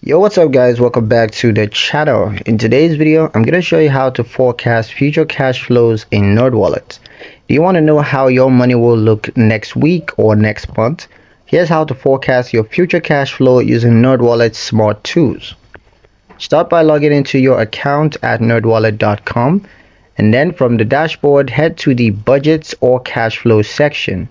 Yo, what's up guys? Welcome back to the channel. In today's video, I'm going to show you how to forecast future cash flows in Nerdwallet. Do you want to know how your money will look next week or next month? Here's how to forecast your future cash flow using Nerdwallet's smart tools. Start by logging into your account at nerdwallet.com, and then from the dashboard, head to the budgets or cash flow section.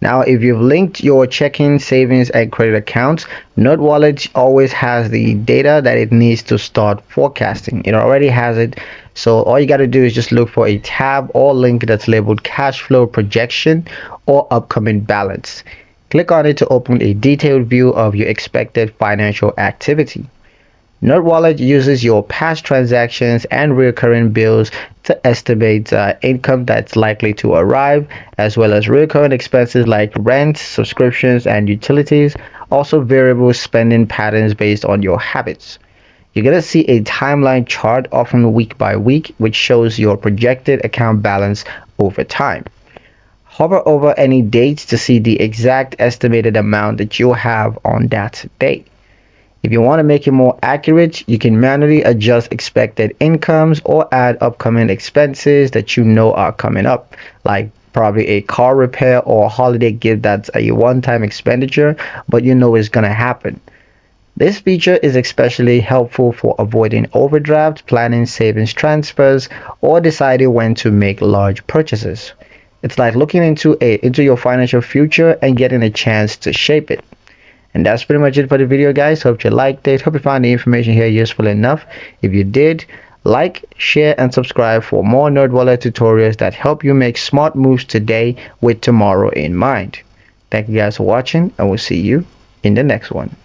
Now, if you've linked your checking, savings, and credit accounts, Nerdwallet always has the data that it needs to start forecasting. It already has it. So all you got to do is just look for a tab or link that's labeled cash flow projection or upcoming balance. Click on it to open a detailed view of your expected financial activity. Nerdwallet uses your past transactions and recurring bills to estimate income that's likely to arrive, as well as recurring expenses like rent, subscriptions, and utilities, also variable spending patterns based on your habits. You're going to see a timeline chart, often week by week, which shows your projected account balance over time. Hover over any dates to see the exact estimated amount that you'll have on that date. If you want to make it more accurate, you can manually adjust expected incomes or add upcoming expenses that you know are coming up, like probably a car repair or a holiday gift that's a one-time expenditure, but you know it's going to happen. This feature is especially helpful for avoiding overdraft, planning savings transfers, or deciding when to make large purchases. It's like looking into your financial future and getting a chance to shape it. And that's pretty much it for the video, guys. Hope you liked it. Hope you found the information here useful enough. If you did, like, share, and subscribe for more Nerdwallet tutorials that help you make smart moves today with tomorrow in mind. Thank you guys for watching, and we'll see you in the next one.